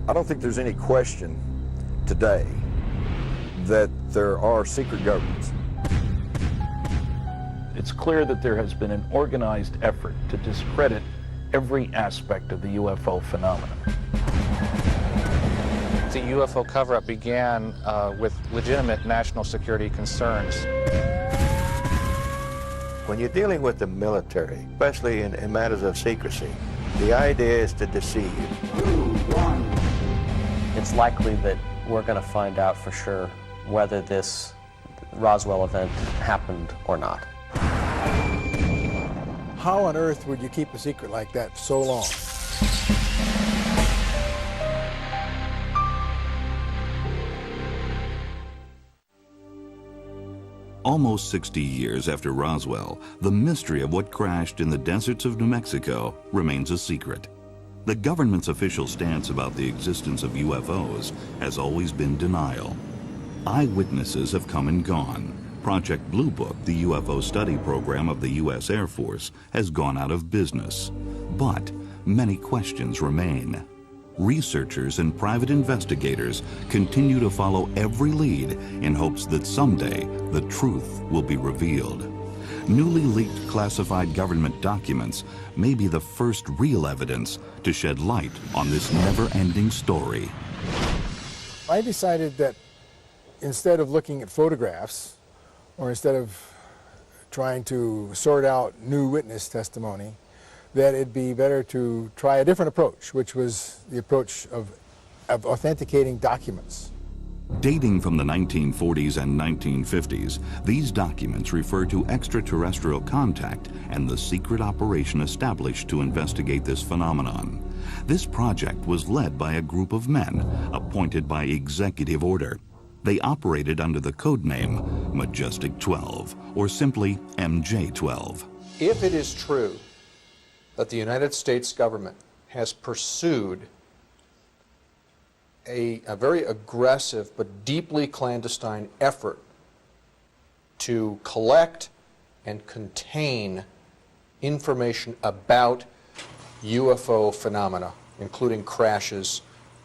I don't think there's any question today that there are secret governments. It's clear that there has been an organized effort to discredit every aspect of the UFO phenomenon. The UFO cover-up began with legitimate national security concerns. When you're dealing with the military, especially in matters of secrecy, the idea is to deceive. It's likely that we're going to find out for sure whether this Roswell event happened or not. How on earth would you keep a secret like that for so long? Almost 60 years after Roswell, the mystery of what crashed in the deserts of New Mexico remains a secret. The government's official stance about the existence of UFOs has always been denial. Eyewitnesses have come and gone. Project Blue Book, the UFO study program of the U.S. Air Force, has gone out of business. But many questions remain. Researchers and private investigators continue to follow every lead in hopes that someday the truth will be revealed. Newly leaked classified government documents may be the first real evidence to shed light on this never-ending story. I decided that instead of looking at photographs, or instead of trying to sort out new witness testimony, that it'd be better to try a different approach, which was the approach of authenticating documents. Dating from the 1940s and 1950s, these documents refer to extraterrestrial contact and the secret operation established to investigate this phenomenon. This project was led by a group of men appointed by executive order. They operated under the code name Majestic 12, or simply MJ-12. If it is true that the United States government has pursued a very aggressive but deeply clandestine effort to collect and contain information about UFO phenomena, including crashes,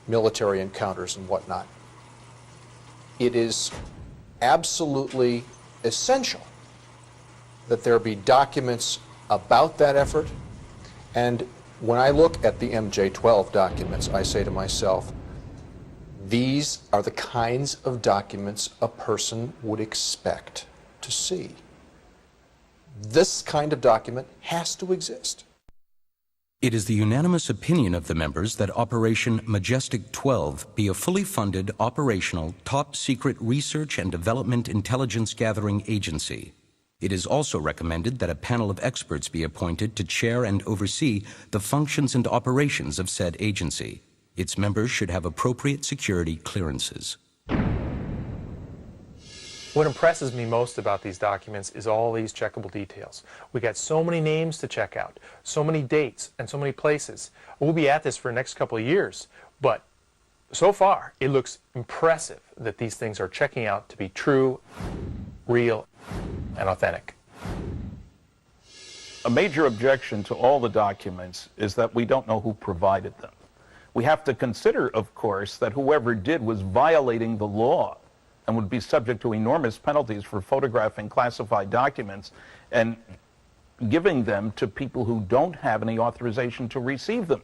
military encounters, and whatnot, it is absolutely essential that there be documents about that effort. And when I look at the MJ-12 documents, I say to myself, these are the kinds of documents a person would expect to see. This kind of document has to exist. It is the unanimous opinion of the members that Operation Majestic 12 be a fully funded, operational, top-secret research and development intelligence gathering agency. It is also recommended that a panel of experts be appointed to chair and oversee the functions and operations of said agency. Its members should have appropriate security clearances. What impresses me most about these documents is all these checkable details. We got so many names to check out, so many dates, and so many places. We'll be at this for the next couple of years, but so far it looks impressive that these things are checking out to be true, real, and authentic. A major objection to all the documents is that we don't know who provided them. We have to consider, of course, that whoever did was violating the law and would be subject to enormous penalties for photographing classified documents and giving them to people who don't have any authorization to receive them.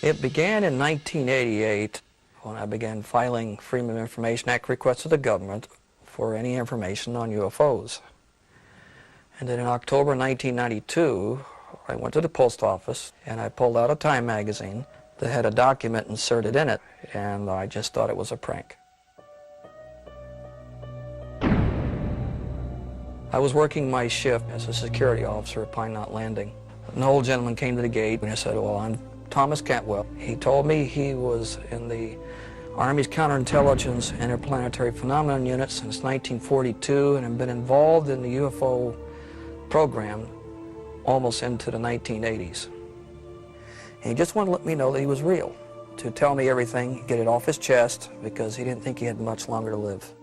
It began in 1988 when I began filing Freedom of Information Act requests to the government for any information on UFOs. And then in October 1992, I went to the post office and I pulled out a Time magazine that had a document inserted in it, and I just thought it was a prank. I was working my shift as a security officer at Pine Knot Landing. An old gentleman came to the gate and I said, well, I'm Thomas Cantwell. He told me he was in the Army's Counterintelligence Interplanetary Phenomenon Unit since 1942 and had been involved in the UFO program almost into the 1980s. And he just wanted to let me know that he was real, to tell me everything, get it off his chest, because he didn't think he had much longer to live.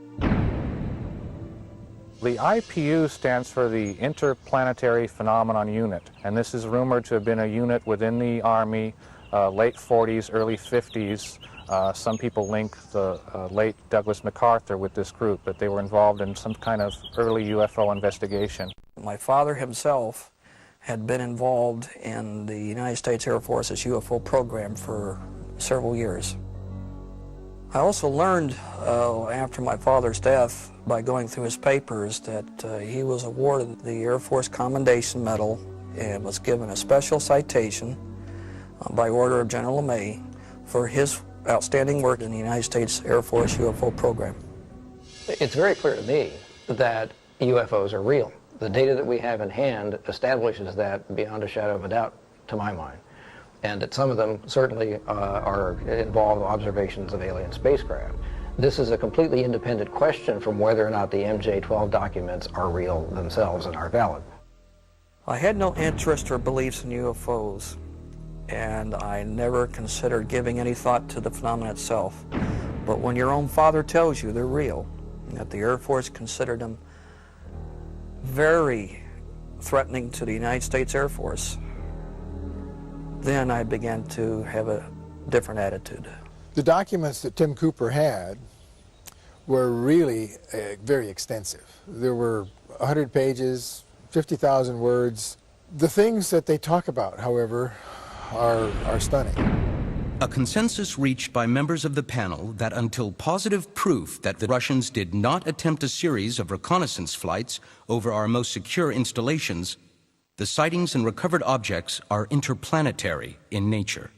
The IPU stands for the Interplanetary Phenomenon Unit, and this is rumored to have been a unit within the Army late 40s, early 50s. Some people link the late Douglas MacArthur with this group, that they were involved in some kind of early UFO investigation. My father himself had been involved in the United States Air Force's UFO program for several years. I also learned after my father's death, by going through his papers, that he was awarded the Air Force Commendation Medal and was given a special citation by order of General LeMay for his outstanding work in the United States Air Force UFO program. It's very clear to me that UFOs are real. The data that we have in hand establishes that beyond a shadow of a doubt, to my mind. And that some of them certainly involve observations of alien spacecraft. This is a completely independent question from whether or not the MJ-12 documents are real themselves and are valid. I had no interest or beliefs in UFOs, and I never considered giving any thought to the phenomenon itself. But when your own father tells you they're real, that the Air Force considered them very threatening to the United States Air Force, then I began to have a different attitude. The documents that Tim Cooper had were really very extensive. There were 100 pages, 50,000 words. The things that they talk about, however, are stunning. A consensus reached by members of the panel that until positive proof that the Russians did not attempt a series of reconnaissance flights over our most secure installations, the sightings and recovered objects are interplanetary in nature.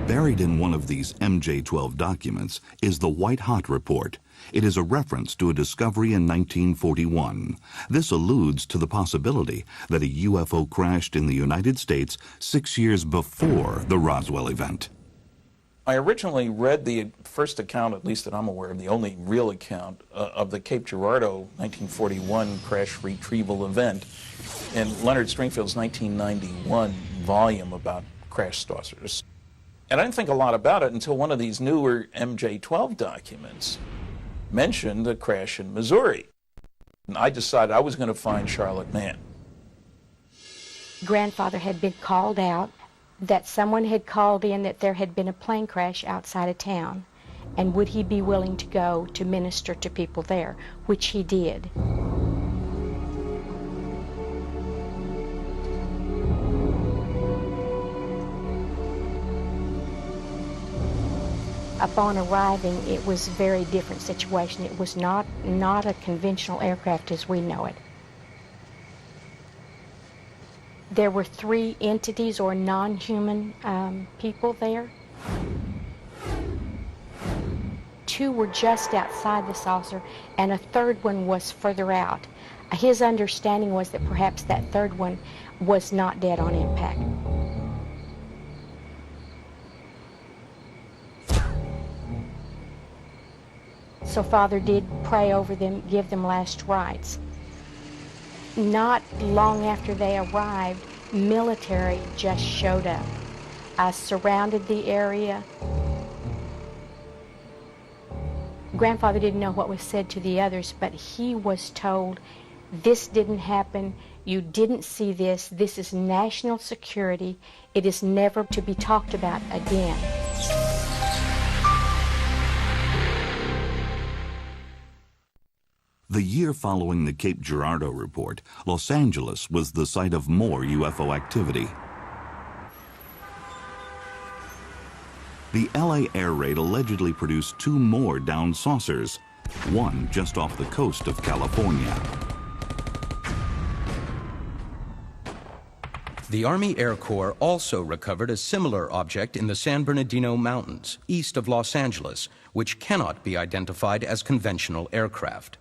Buried in one of these MJ-12 documents is the White Hot Report. It is a reference to a discovery in 1941. This alludes to the possibility that a UFO crashed in the United States 6 years before the Roswell event. I originally read the first account, at least that I'm aware of, the only real account of the Cape Girardeau 1941 crash retrieval event in Leonard Stringfield's 1991 volume about crash saucers. And I didn't think a lot about it until one of these newer MJ-12 documents mentioned the crash in Missouri. And I decided I was going to find Charlotte Mann. Grandfather had been called out, that someone had called in that there had been a plane crash outside of town, and would he be willing to go to minister to people there, which he did. Upon arriving, it was a very different situation. It was not a conventional aircraft as we know it. There were 3 entities or non-human people there. 2 were just outside the saucer, and a 3rd one was further out. His understanding was that perhaps that 3rd one was not dead on impact. So Father did pray over them, give them last rites. Not long after they arrived, military just showed up. I surrounded the area. Grandfather didn't know what was said to the others, but he was told, this didn't happen, you didn't see this, this is national security, it is never to be talked about again. The year following the Cape Girardeau report, Los Angeles was the site of more UFO activity. The LA air raid allegedly produced 2 more downed saucers, one just off the coast of California. The Army Air Corps also recovered a similar object in the San Bernardino Mountains, east of Los Angeles, which cannot be identified as conventional aircraft.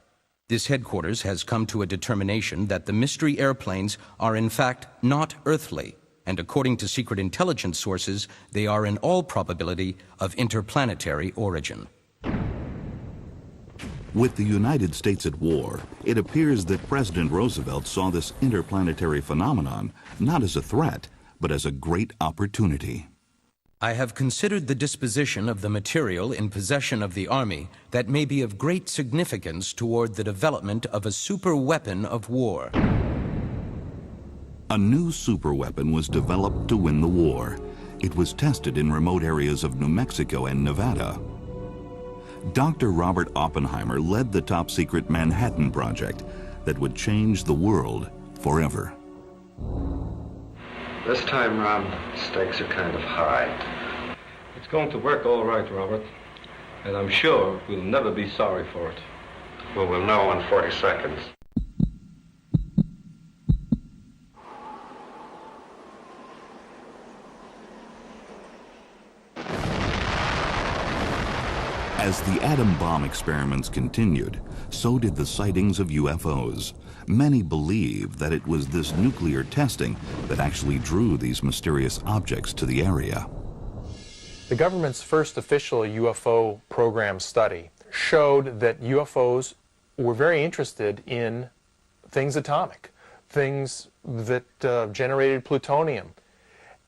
This headquarters has come to a determination that the mystery airplanes are in fact not earthly, and according to secret intelligence sources, they are in all probability of interplanetary origin. With the United States at war, it appears that President Roosevelt saw this interplanetary phenomenon not as a threat, but as a great opportunity. I have considered the disposition of the material in possession of the Army that may be of great significance toward the development of a superweapon of war. A new superweapon was developed to win the war. It was tested in remote areas of New Mexico and Nevada. Dr. Robert Oppenheimer led the top-secret Manhattan Project that would change the world forever. This time round, stakes are kind of high. It's going to work all right, Robert. And I'm sure we'll never be sorry for it. Well, we'll know in 40 seconds. As the atom bomb experiments continued, so did the sightings of UFOs. Many believe that it was this nuclear testing that actually drew these mysterious objects to the area. The government's first official UFO program study showed that UFOs were very interested in things atomic, things that generated plutonium.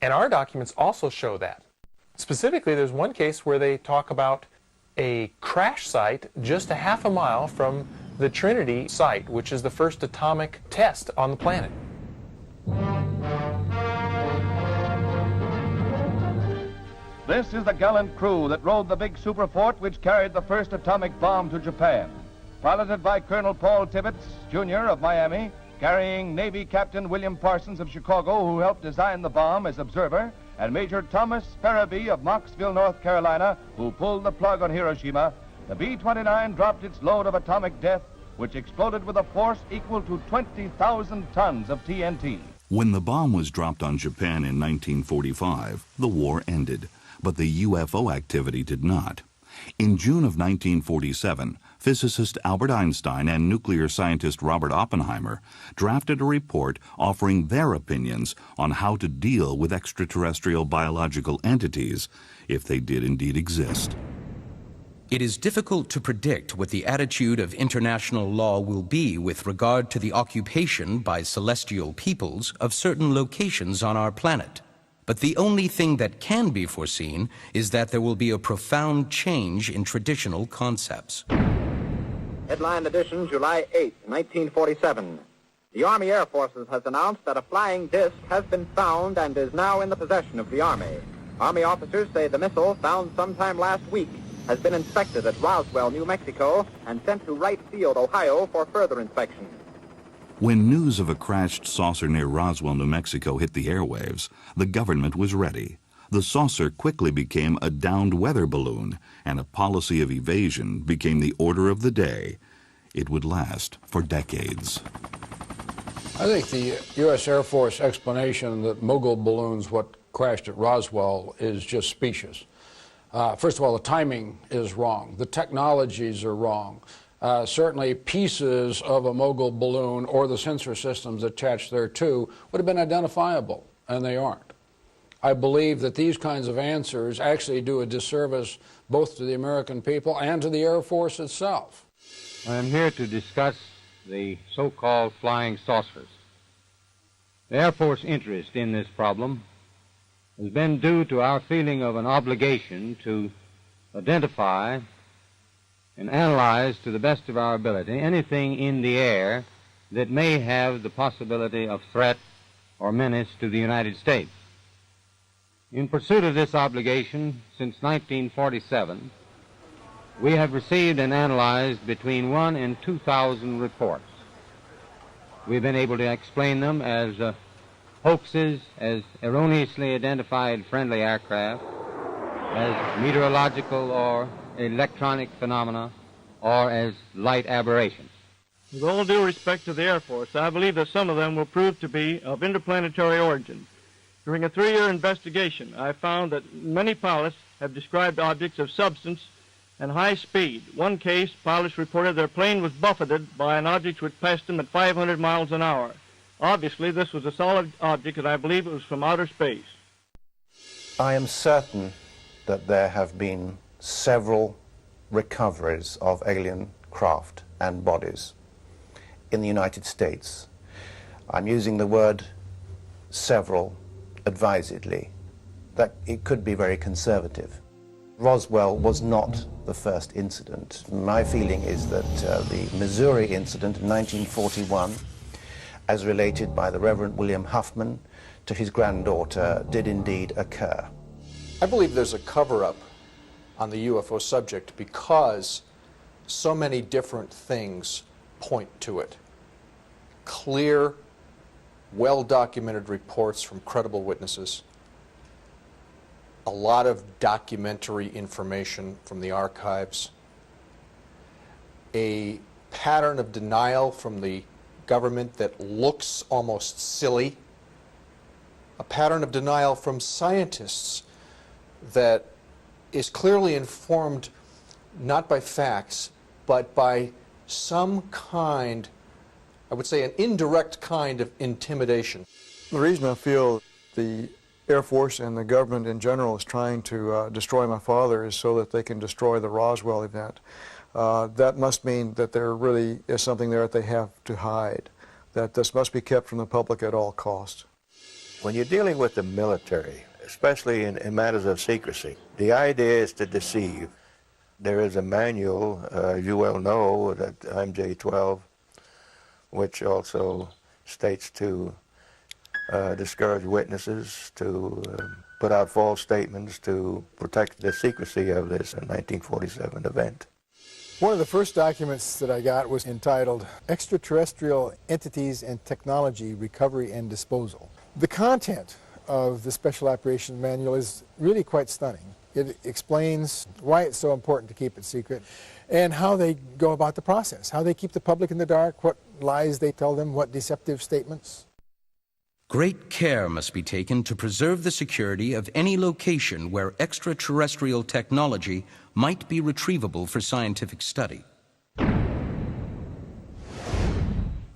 And our documents also show that. Specifically, there's one case where they talk about a crash site just a half a mile from the Trinity site, which is the first atomic test on the planet. This is the gallant crew that rode the big superfort which carried the first atomic bomb to Japan. Piloted by Colonel Paul Tibbets, Jr. of Miami, carrying Navy Captain William Parsons of Chicago, who helped design the bomb as observer, and Major Thomas Farabee of Knoxville, North Carolina, who pulled the plug on Hiroshima, the B-29 dropped its load of atomic death, which exploded with a force equal to 20,000 tons of TNT. When the bomb was dropped on Japan in 1945, the war ended, but the UFO activity did not. In June of 1947, physicist Albert Einstein and nuclear scientist Robert Oppenheimer drafted a report offering their opinions on how to deal with extraterrestrial biological entities if they did indeed exist. It is difficult to predict what the attitude of international law will be with regard to the occupation by celestial peoples of certain locations on our planet. But the only thing that can be foreseen is that there will be a profound change in traditional concepts. Headline edition, July 8, 1947. The Army Air Forces has announced that a flying disc has been found and is now in the possession of the Army. Army officers say the missile, found sometime last week, has been inspected at Roswell, New Mexico, and sent to Wright Field, Ohio, for further inspection. When news of a crashed saucer near Roswell, New Mexico hit the airwaves, the government was ready. The saucer quickly became a downed weather balloon, and a policy of evasion became the order of the day. It would last for decades. I think the U.S. Air Force explanation that mogul balloons, what crashed at Roswell, is just specious. First of all, the timing is wrong. The technologies are wrong. Certainly pieces of a mogul balloon or the sensor systems attached thereto would have been identifiable, and they aren't. I believe that these kinds of answers actually do a disservice both to the American people and to the Air Force itself. I am here to discuss the so-called flying saucers. The Air Force interest in this problem has been due to our feeling of an obligation to identify and analyze to the best of our ability anything in the air that may have the possibility of threat or menace to the United States. In pursuit of this obligation, since 1947, we have received and analyzed between 1,000 and 2,000 reports. We've been able to explain them as hoaxes, as erroneously identified friendly aircraft, as meteorological or electronic phenomena, or as light aberrations. With all due respect to the Air Force, I believe that some of them will prove to be of interplanetary origin. During a 3-year investigation, I found that many pilots have described objects of substance and high speed. One case, pilots reported their plane was buffeted by an object which passed them at 500 miles an hour. Obviously, this was a solid object, and I believe it was from outer space. I am certain that there have been several recoveries of alien craft and bodies in the United States. I'm using the word several advisedly, that it could be very conservative. Roswell was not the first incident. My feeling is that the Missouri incident in 1941, as related by the Reverend William Huffman to his granddaughter, did indeed occur. I believe there's a cover-up on the UFO subject because so many different things point to it. Clear, well-documented reports from credible witnesses, a lot of documentary information from the archives, a pattern of denial from the government that looks almost silly, a pattern of denial from scientists that is clearly informed not by facts, but by some kind, I would say an indirect kind of intimidation. The reason I feel the Air Force and the government in general is trying to destroy my father is so that they can destroy the Roswell event. That must mean that there really is something there that they have to hide, that this must be kept from the public at all costs. When you're dealing with the military, especially in matters of secrecy, the idea is to deceive. There is a manual, you well know, that IMJ-12, which also states to discourage witnesses, to put out false statements, to protect the secrecy of this 1947 event. One of the first documents that I got was entitled Extraterrestrial Entities and Technology Recovery and Disposal. The content of the Special Operations Manual is really quite stunning. It explains why it's so important to keep it secret and how they go about the process, how they keep the public in the dark, what lies they tell them, what deceptive statements. Great care must be taken to preserve the security of any location where extraterrestrial technology might be retrievable for scientific study.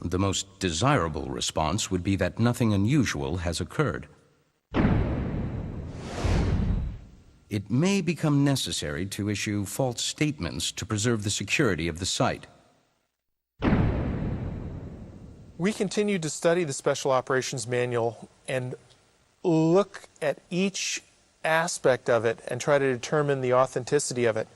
The most desirable response would be that nothing unusual has occurred. It may become necessary to issue false statements to preserve the security of the site. We continue to study the Special Operations Manual and look at each aspect of it and try to determine the authenticity of it.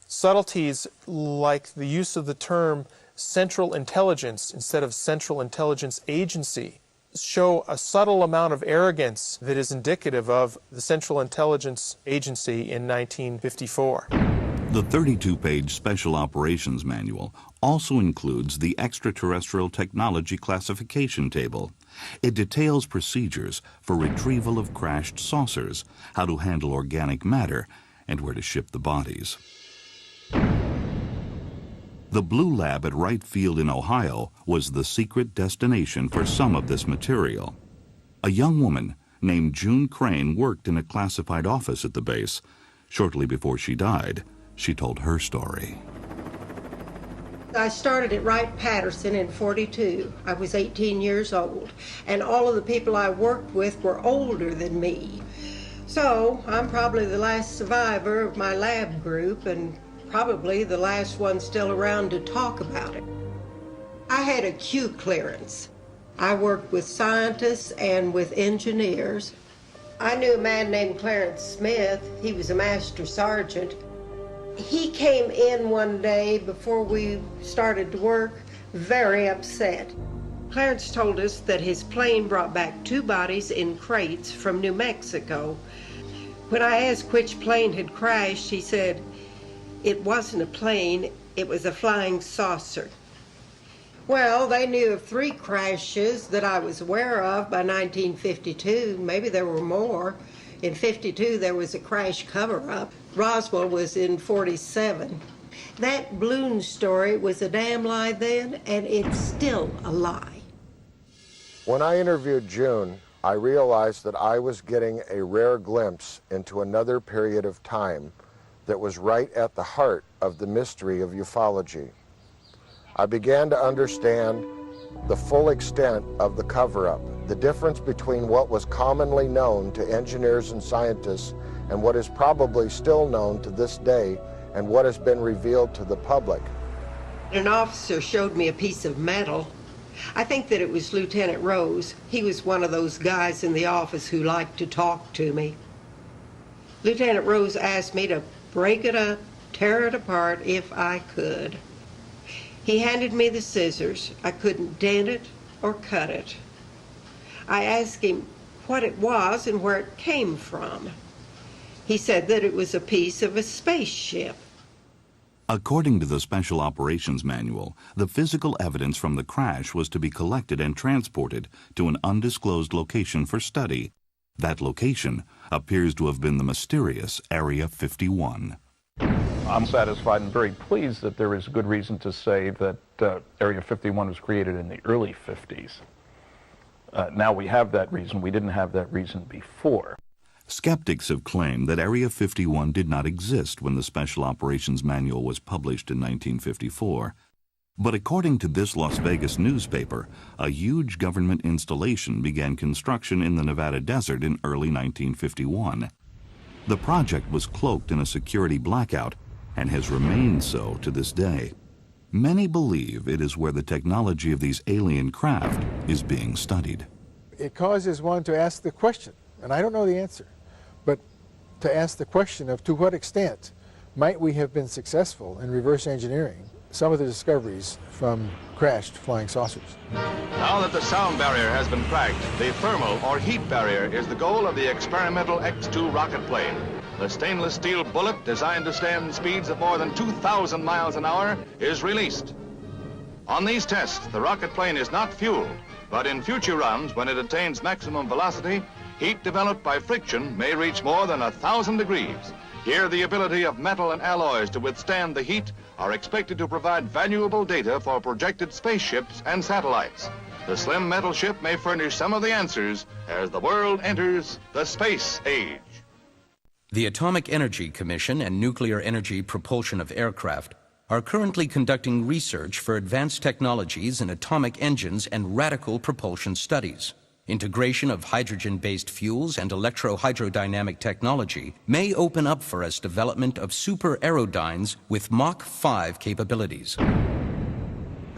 Subtleties like the use of the term Central Intelligence instead of Central Intelligence Agency show a subtle amount of arrogance that is indicative of the Central Intelligence Agency in 1954. The 32-page Special Operations Manual also includes the Extraterrestrial Technology Classification Table. It details procedures for retrieval of crashed saucers, how to handle organic matter, and where to ship the bodies. The Blue Lab at Wright Field in Ohio was the secret destination for some of this material. A young woman named June Crane worked in a classified office at the base. Shortly before she died, she told her story. I started at Wright-Patterson in '42. I was 18 years old, and all of the people I worked with were older than me. So I'm probably the last survivor of my lab group and probably the last one still around to talk about it. I had a Q clearance. I worked with scientists and with engineers. I knew a man named Clarence Smith. He was a master sergeant. He came in one day before we started to work, very upset. Clarence told us that his plane brought back 2 bodies in crates from New Mexico. When I asked which plane had crashed, he said, it wasn't a plane, it was a flying saucer. Well, they knew of 3 crashes that I was aware of by 1952. Maybe there were more. In '52, there was a crash cover-up. Roswell was in '47. That balloon story was a damn lie then, and it's still a lie. When I interviewed June, I realized that I was getting a rare glimpse into another period of time that was right at the heart of the mystery of ufology. I began to understand the full extent of the cover-up, the difference between what was commonly known to engineers and scientists and what is probably still known to this day and what has been revealed to the public. An officer showed me a piece of metal. I think that it was Lieutenant Rose. He was one of those guys in the office who liked to talk to me. Lieutenant Rose asked me to break it up, tear it apart if I could. He handed me the scissors. I couldn't dent it or cut it. I asked him what it was and where it came from. He said that it was a piece of a spaceship. According to the Special Operations Manual, the physical evidence from the crash was to be collected and transported to an undisclosed location for study. That location appears to have been the mysterious Area 51. I'm satisfied and very pleased that there is good reason to say that Area 51 was created in the early 50s. Now we have that reason. We didn't have that reason before. Skeptics have claimed that Area 51 did not exist when the Special Operations Manual was published in 1954. But according to this Las Vegas newspaper, a huge government installation began construction in the Nevada desert in early 1951. The project was cloaked in a security blackout and has remained so to this day. Many believe it is where the technology of these alien craft is being studied. It causes one to ask the question, and I don't know the answer, but to ask the question of to what extent might we have been successful in reverse engineering some of the discoveries from crashed flying saucers. Now that the sound barrier has been cracked, the thermal or heat barrier is the goal of the experimental X-2 rocket plane. The stainless steel bullet, designed to stand speeds of more than 2,000 miles an hour, is released. On these tests, the rocket plane is not fueled, but in future runs, when it attains maximum velocity, heat developed by friction may reach more than 1,000 degrees. Here, the ability of metal and alloys to withstand the heat are expected to provide valuable data for projected spaceships and satellites. The slim metal ship may furnish some of the answers as the world enters the space age. The Atomic Energy Commission and Nuclear Energy Propulsion of Aircraft are currently conducting research for advanced technologies in atomic engines and radical propulsion studies. Integration of hydrogen-based fuels and electro-hydrodynamic technology may open up for us development of super aerodynes with Mach 5 capabilities.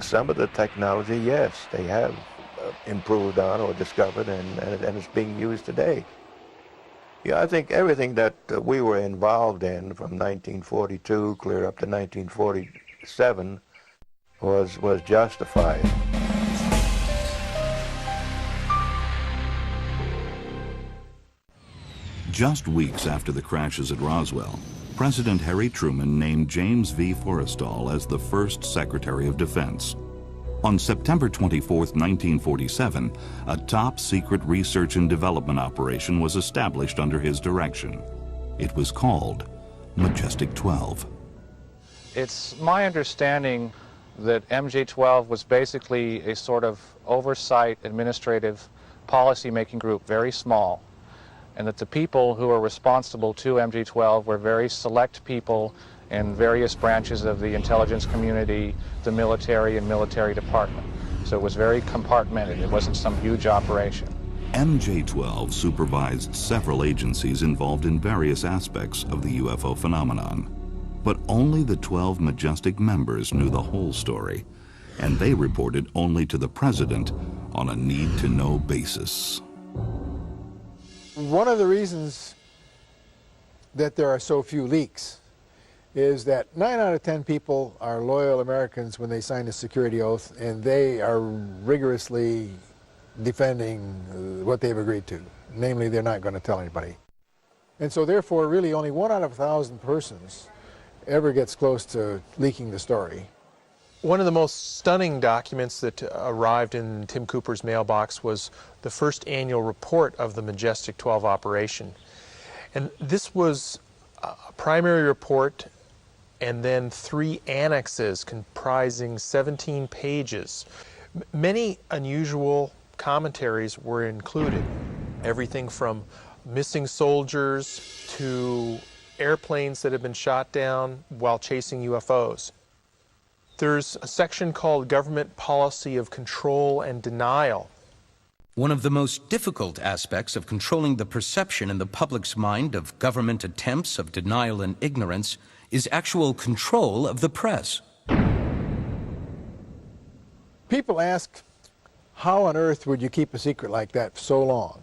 Some of the technology, yes, they have improved on or discovered, and it's being used today. Yeah, I think everything that we were involved in from 1942 clear up to 1947 was justified. Just weeks after the crashes at Roswell, President Harry Truman named James V. Forrestal as the first Secretary of Defense. On September 24, 1947, a top-secret research and development operation was established under his direction. It was called Majestic 12. It's my understanding that MJ-12 was basically a sort of oversight, administrative, policy-making group, very small, and that the people who were responsible to MJ-12 were very select people in various branches of the intelligence community, the military and military department. So it was very compartmented. It wasn't some huge operation. MJ-12 supervised several agencies involved in various aspects of the UFO phenomenon. But only the 12 Majestic members knew the whole story, and they reported only to the President on a need-to-know basis. One of the reasons that there are so few leaks is that 9 out of 10 people are loyal Americans when they sign a security oath, and they are rigorously defending what they've agreed to. Namely, they're not going to tell anybody. And so therefore, really only 1 out of 1,000 persons ever gets close to leaking the story. One of the most stunning documents that arrived in Tim Cooper's mailbox was the first annual report of the Majestic 12 operation. And this was a primary report and then 3 annexes comprising 17 pages. Many unusual commentaries were included. Everything from missing soldiers to airplanes that have been shot down while chasing UFOs. There's a section called Government Policy of Control and Denial. One of the most difficult aspects of controlling the perception in the public's mind of government attempts of denial and ignorance is actual control of the press. People ask, how on earth would you keep a secret like that for so long?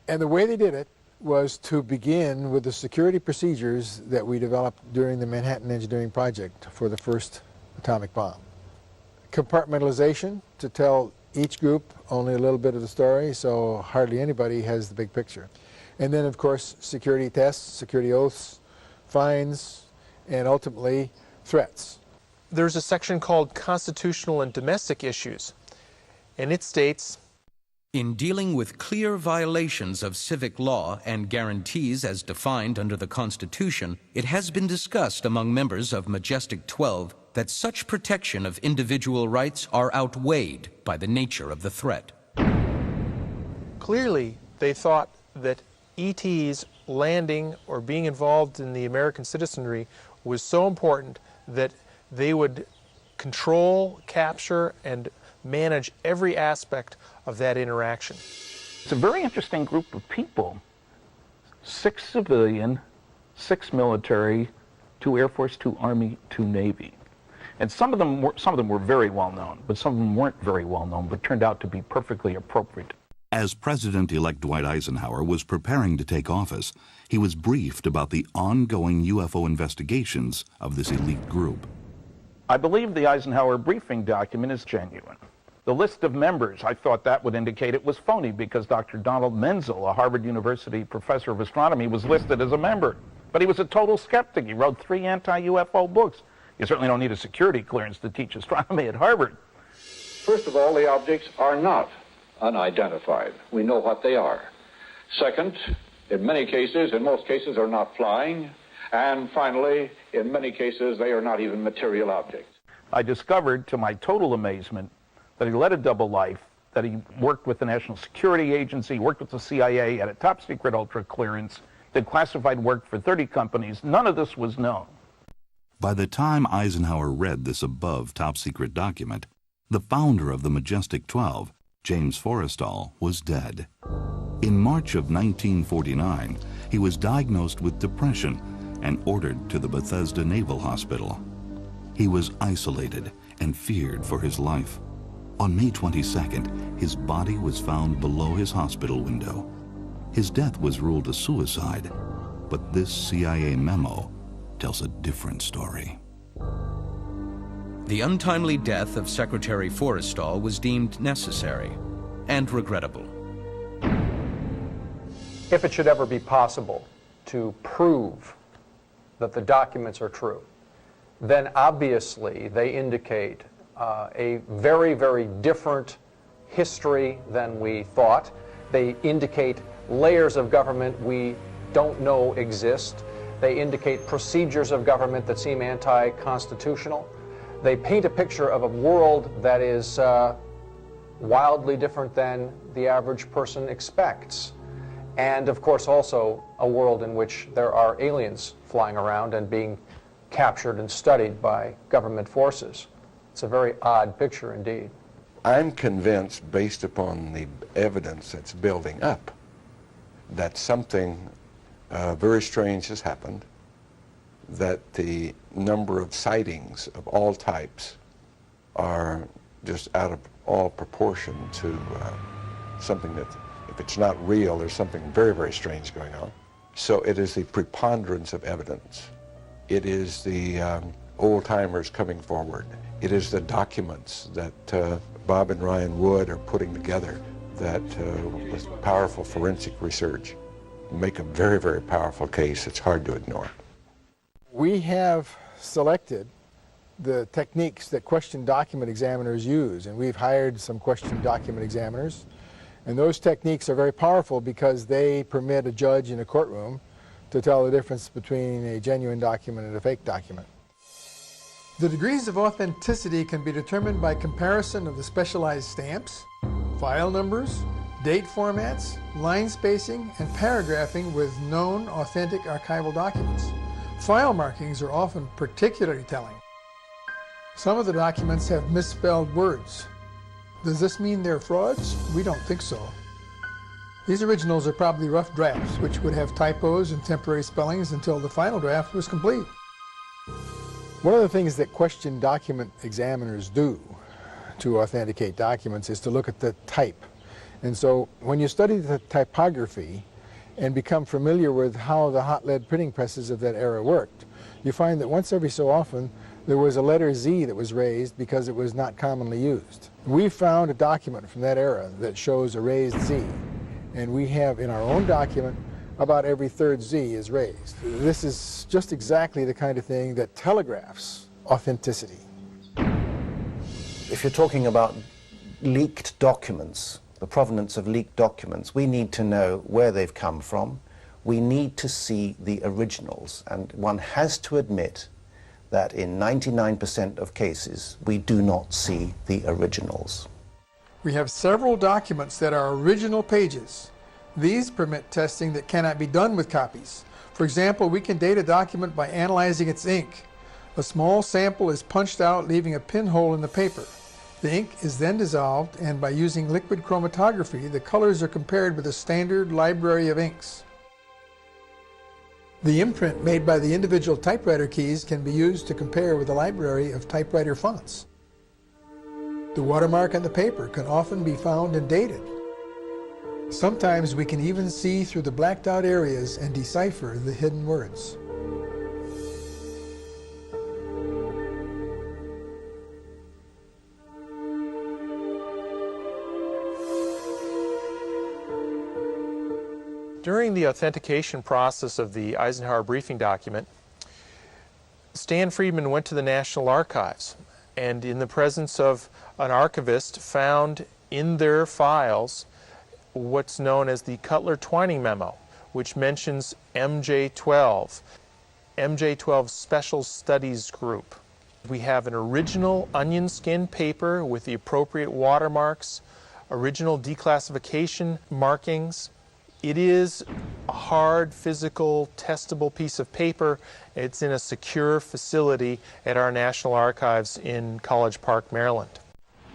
And the way they did it was to begin with the security procedures that we developed during the Manhattan Engineering Project for the first atomic bomb. Compartmentalization, to tell each group only a little bit of the story, so hardly anybody has the big picture. And then, of course, security tests, security oaths, fines, and ultimately threats. There's a section called Constitutional and Domestic Issues, and it states, in dealing with clear violations of civic law and guarantees as defined under the Constitution, it has been discussed among members of Majestic 12 that such protection of individual rights are outweighed by the nature of the threat. Clearly, they thought that ETs landing or being involved in the American citizenry was so important that they would control, capture, and manage every aspect of that interaction. It's a very interesting group of people. 6 civilian, 6 military, 2 Air Force, 2 Army, 2 Navy. And some of them were very well known, but some of them weren't very well known, but turned out to be perfectly appropriate. As President-elect Dwight Eisenhower was preparing to take office, he was briefed about the ongoing UFO investigations of this elite group. I believe the Eisenhower briefing document is genuine. The list of members, I thought that would indicate it was phony because Dr. Donald Menzel, a Harvard University professor of astronomy, was listed as a member. But he was a total skeptic. He wrote 3 anti-UFO books. You certainly don't need a security clearance to teach astronomy at Harvard. First of all, the objects are not unidentified. We know what they are. Second, in most cases, are not flying. And finally, in many cases, they are not even material objects. I discovered, to my total amazement, that he led a double life, that he worked with the National Security Agency, worked with the CIA, had a top secret ultra clearance, did classified work for 30 companies. None of this was known. By the time Eisenhower read this above top secret document, the founder of the Majestic 12, James Forrestal, was dead. In March of 1949, he was diagnosed with depression and ordered to the Bethesda Naval Hospital. He was isolated and feared for his life. On May 22nd, his body was found below his hospital window. His death was ruled a suicide, but this CIA memo tells a different story. The untimely death of Secretary Forrestal was deemed necessary and regrettable. If it should ever be possible to prove that the documents are true, then obviously they indicate a very, very different history than we thought. They indicate layers of government we don't know exist. They indicate procedures of government that seem anti-constitutional. They paint a picture of a world that is wildly different than the average person expects. And of course also a world in which there are aliens flying around and being captured and studied by government forces. It's a very odd picture indeed. I'm convinced, based upon the evidence that's building up, that something very strange has happened, that the number of sightings of all types are just out of all proportion to something that, if it's not real, there's something very, very strange going on. So it is the preponderance of evidence. It is the old-timers coming forward. It is the documents that Bob and Ryan Wood are putting together that, with powerful forensic research, make a very, very powerful case. It's hard to ignore. We have selected the techniques that question document examiners use, and we've hired some question document examiners. And those techniques are very powerful because they permit a judge in a courtroom to tell the difference between a genuine document and a fake document. The degrees of authenticity can be determined by comparison of the specialized stamps, file numbers, date formats, line spacing, and paragraphing with known authentic archival documents. File markings are often particularly telling. Some of the documents have misspelled words. Does this mean they're frauds? We don't think so. These originals are probably rough drafts, which would have typos and temporary spellings until the final draft was complete. One of the things that question document examiners do to authenticate documents is to look at the type. And so when you study the typography and become familiar with how the hot lead printing presses of that era worked, you find that once every so often there was a letter Z that was raised because it was not commonly used. We found a document from that era that shows a raised Z, and we have in our own document about every third Z is raised. This is just exactly the kind of thing that telegraphs authenticity. If you're talking about leaked documents, the provenance of leaked documents, we need to know where they've come from. We need to see the originals, and one has to admit that in 99% of cases, we do not see the originals. We have several documents that are original pages. These permit testing that cannot be done with copies. For example, we can date a document by analyzing its ink. A small sample is punched out, leaving a pinhole in the paper. The ink is then dissolved, and by using liquid chromatography, the colors are compared with a standard library of inks. The imprint made by the individual typewriter keys can be used to compare with a library of typewriter fonts. The watermark on the paper can often be found and dated. Sometimes we can even see through the blacked out areas and decipher the hidden words. During the authentication process of the Eisenhower briefing document, Stan Friedman went to the National Archives and in the presence of an archivist found in their files what's known as the Cutler-Twining Memo, which mentions MJ-12, MJ-12 Special Studies Group. We have an original onion skin paper with the appropriate watermarks, original declassification markings. It is a hard, physical, testable piece of paper. It's in a secure facility at our National Archives in College Park, Maryland.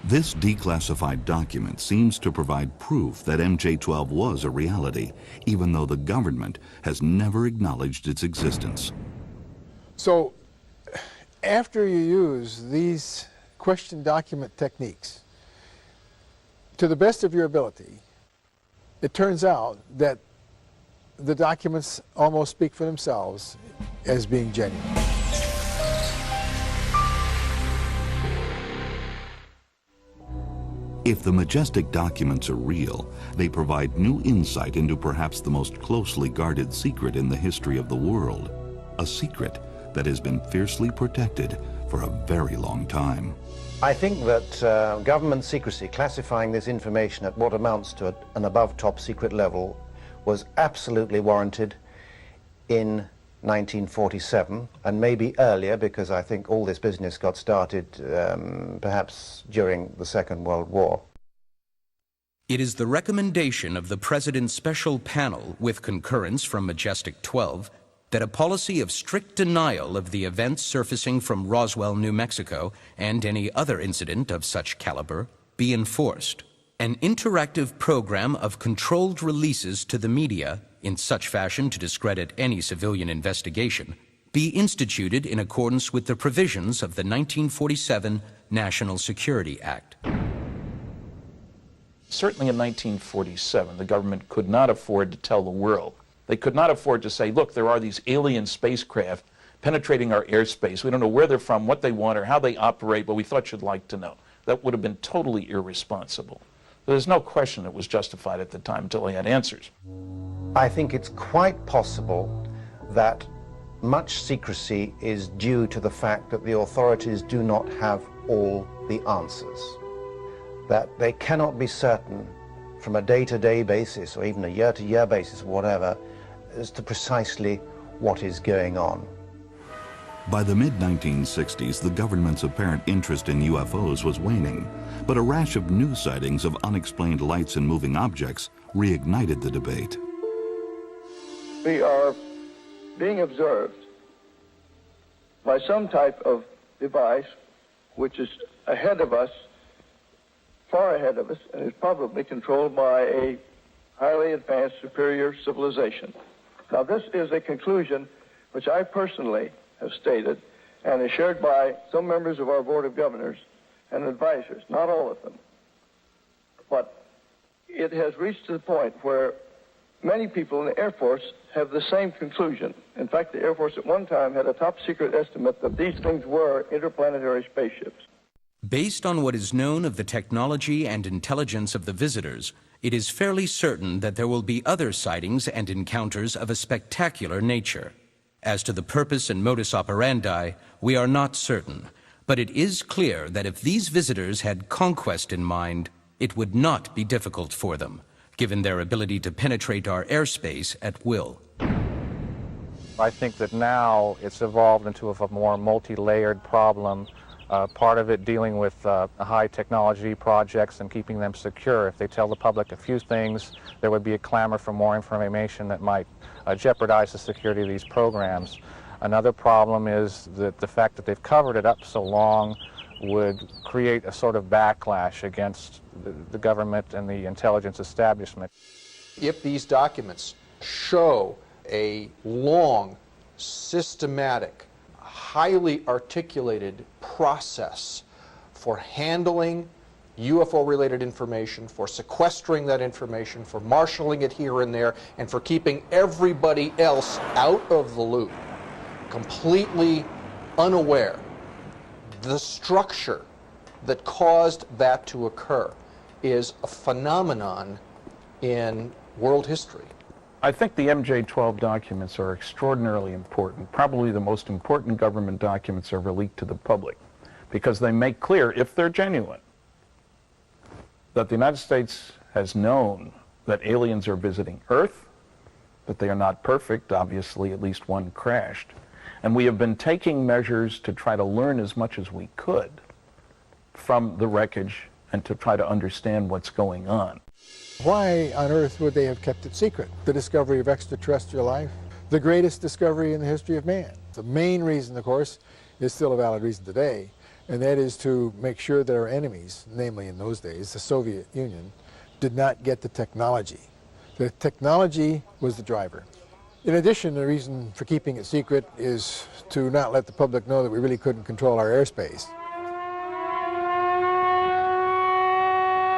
This declassified document seems to provide proof that MJ-12 was a reality, even though the government has never acknowledged its existence. So, after you use these question document techniques, to the best of your ability, it turns out that the documents almost speak for themselves as being genuine. If the majestic documents are real, they provide new insight into perhaps the most closely guarded secret in the history of the world, a secret that has been fiercely protected for a very long time. I think that government secrecy, classifying this information at what amounts to an above top secret level, was absolutely warranted in 1947, and maybe earlier, because I think all this business got started perhaps during the Second World War. It is the recommendation of the President's Special Panel, with concurrence from Majestic 12, that a policy of strict denial of the events surfacing from Roswell, New Mexico, and any other incident of such caliber be enforced. An interactive program of controlled releases to the media, in such fashion to discredit any civilian investigation, be instituted in accordance with the provisions of the 1947 National Security Act. Certainly in 1947, the government could not afford to tell the world. They could not afford to say, look, there are these alien spacecraft penetrating our airspace. We don't know where they're from, what they want, or how they operate, but we thought you'd like to know. That would have been totally irresponsible. There's no question it was justified at the time until they had answers. I think it's quite possible that much secrecy is due to the fact that the authorities do not have all the answers. That they cannot be certain from a day-to-day basis or even a year-to-year basis or whatever as to precisely what is going on. By the mid-1960s, the government's apparent interest in UFOs was waning, but a rash of new sightings of unexplained lights and moving objects reignited the debate. We are being observed by some type of device which is ahead of us, far ahead of us, and is probably controlled by a highly advanced superior civilization. Now, this is a conclusion which I personally have stated and is shared by some members of our Board of Governors and advisors, not all of them. But it has reached to the point where many people in the Air Force have the same conclusion. In fact, the Air Force at one time had a top secret estimate that these things were interplanetary spaceships. Based on what is known of the technology and intelligence of the visitors, it is fairly certain that there will be other sightings and encounters of a spectacular nature. As to the purpose and modus operandi, we are not certain, but it is clear that if these visitors had conquest in mind, it would not be difficult for them, given their ability to penetrate our airspace at will. I think that now it's evolved into a more multi-layered problem, part of it dealing with high technology projects and keeping them secure. If they tell the public a few things, there would be a clamor for more information that might jeopardize the security of these programs. Another problem is that the fact that they've covered it up so long would create a sort of backlash against the government and the intelligence establishment. If these documents show a long, systematic, highly articulated process for handling UFO-related information, for sequestering that information, for marshaling it here and there, and for keeping everybody else out of the loop, completely unaware, the structure that caused that to occur is a phenomenon in world history. I think the MJ-12 documents are extraordinarily important. Probably the most important government documents ever leaked to the public, because they make clear, if they're genuine, that the United States has known that aliens are visiting Earth, that they are not perfect, obviously at least one crashed, and we have been taking measures to try to learn as much as we could from the wreckage and to try to understand what's going on. Why on earth would they have kept it secret? The discovery of extraterrestrial life, the greatest discovery in the history of man. The main reason, of course, is still a valid reason today, and that is to make sure that our enemies, namely in those days, the Soviet Union, did not get the technology. The technology was the driver. In addition, the reason for keeping it secret is to not let the public know that we really couldn't control our airspace.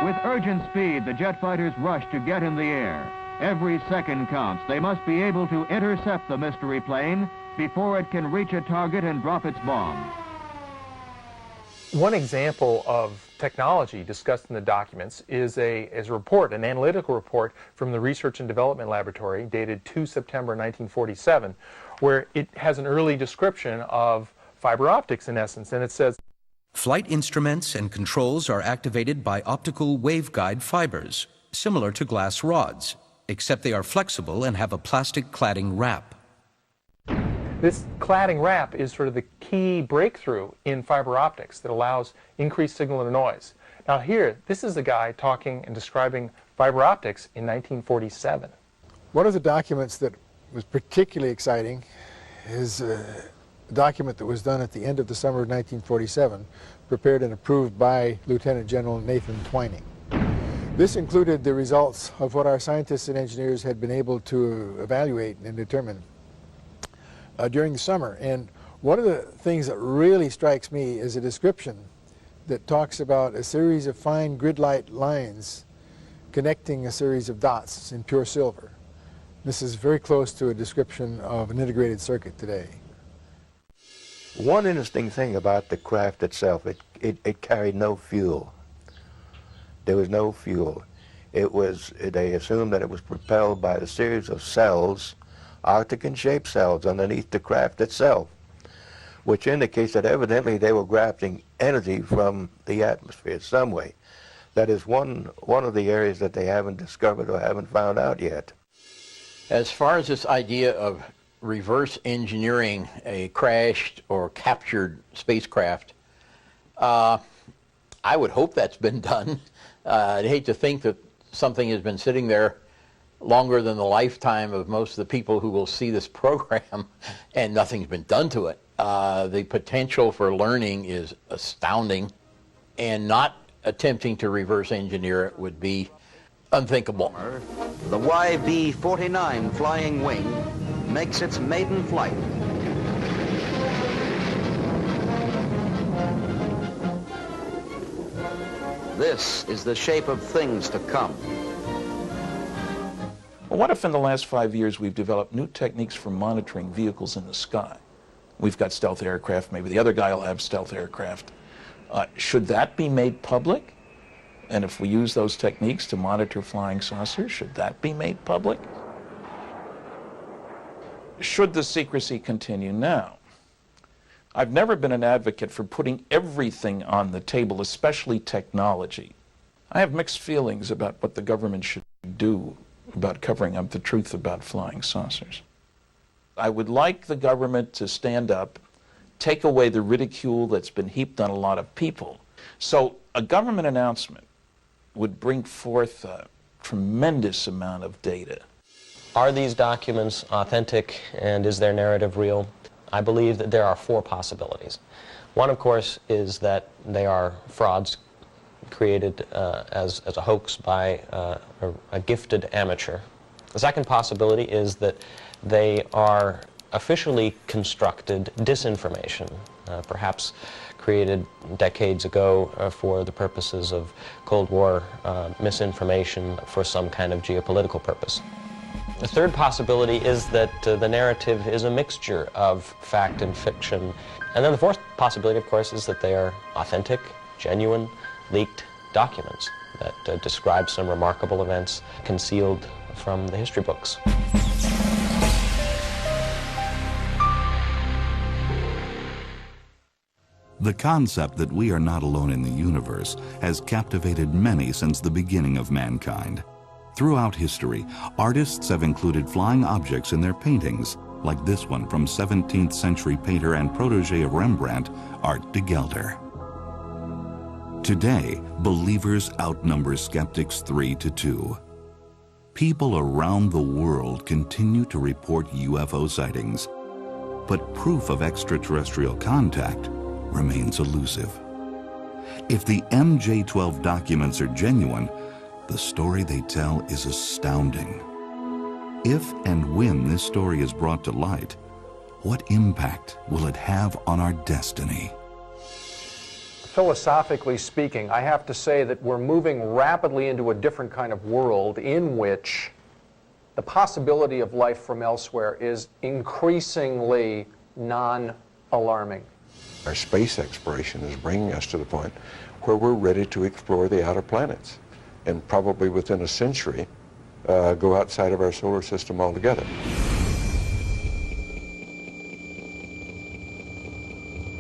With urgent speed, the jet fighters rush to get in the air. Every second counts. They must be able to intercept the mystery plane before it can reach a target and drop its bomb. One example of technology discussed in the documents is a report, an analytical report from the Research and Development Laboratory dated 2 September 1947, where it has an early description of fiber optics in essence, and it says, flight instruments and controls are activated by optical waveguide fibers, similar to glass rods, except they are flexible and have a plastic cladding wrap. This cladding wrap is sort of the key breakthrough in fiber optics that allows increased signal to noise. Now here, this is a guy talking and describing fiber optics in 1947. One of the documents that was particularly exciting is a document that was done at the end of the summer of 1947, prepared and approved by Lieutenant General Nathan Twining. This included the results of what our scientists and engineers had been able to evaluate and determine during the summer. And one of the things that really strikes me is a description that talks about a series of fine grid-like lines connecting a series of dots in pure silver. This is very close to a description of an integrated circuit today. One interesting thing about the craft itself, it carried no fuel. There was no fuel. They assumed that it was propelled by a series of cells, Arctic-shaped cells underneath the craft itself, which indicates that evidently they were grasping energy from the atmosphere some way. That is one of the areas that they haven't discovered or haven't found out yet. As far as this idea of reverse engineering a crashed or captured spacecraft, I would hope that's been done. I'd hate to think that something has been sitting there longer than the lifetime of most of the people who will see this program and nothing's been done to it. The potential for learning is astounding, and not attempting to reverse engineer it would be unthinkable. The YB-49 flying wing makes its maiden flight. This is the shape of things to come. Well, what if in the last 5 years we've developed new techniques for monitoring vehicles in the sky? We've got stealth aircraft, maybe the other guy will have stealth aircraft. Should that be made public? And if we use those techniques to monitor flying saucers, should that be made public? Should the secrecy continue now? I've never been an advocate for putting everything on the table, especially technology. I have mixed feelings about what the government should do about covering up the truth about flying saucers. I would like the government to stand up, take away the ridicule that's been heaped on a lot of people. So a government announcement would bring forth a tremendous amount of data. Are these documents authentic, and is their narrative real? I believe that there are four possibilities. One, of course, is that they are frauds created as a hoax by a gifted amateur. The second possibility is that they are officially constructed disinformation, perhaps created decades ago for the purposes of Cold War misinformation for some kind of geopolitical purpose. The third possibility is that the narrative is a mixture of fact and fiction. And then the fourth possibility, of course, is that they are authentic, genuine, leaked documents that describe some remarkable events concealed from the history books. The concept that we are not alone in the universe has captivated many since the beginning of mankind. Throughout history, artists have included flying objects in their paintings, like this one from 17th century painter and protege of Rembrandt, Art de Gelder. Today, believers outnumber skeptics 3-2. People around the world continue to report UFO sightings, but proof of extraterrestrial contact remains elusive. If the MJ-12 documents are genuine, the story they tell is astounding. If and when this story is brought to light, what impact will it have on our destiny? Philosophically speaking, I have to say that we're moving rapidly into a different kind of world in which the possibility of life from elsewhere is increasingly non-alarming. Our space exploration is bringing us to the point where we're ready to explore the outer planets, and probably within a century go outside of our solar system altogether.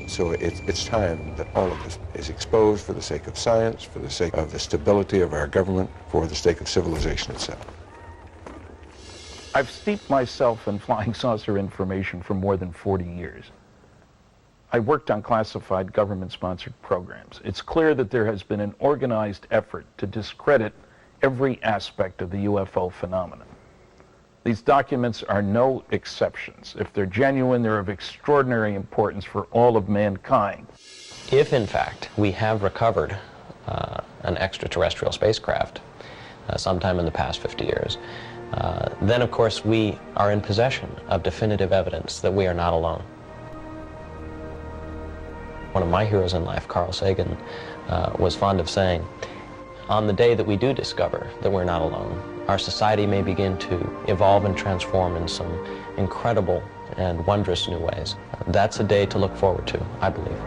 So it's time that all of this is exposed for the sake of science, for the sake of the stability of our government, for the sake of civilization itself. I've steeped myself in flying saucer information for more than 40 years. I worked on classified government-sponsored programs. It's clear that there has been an organized effort to discredit every aspect of the UFO phenomenon. These documents are no exceptions. If they're genuine, they're of extraordinary importance for all of mankind. If, in fact, we have recovered an extraterrestrial spacecraft sometime in the past 50 years, then, of course, we are in possession of definitive evidence that we are not alone. One of my heroes in life, Carl Sagan, was fond of saying, on the day that we do discover that we're not alone, our society may begin to evolve and transform in some incredible and wondrous new ways. That's a day to look forward to, I believe.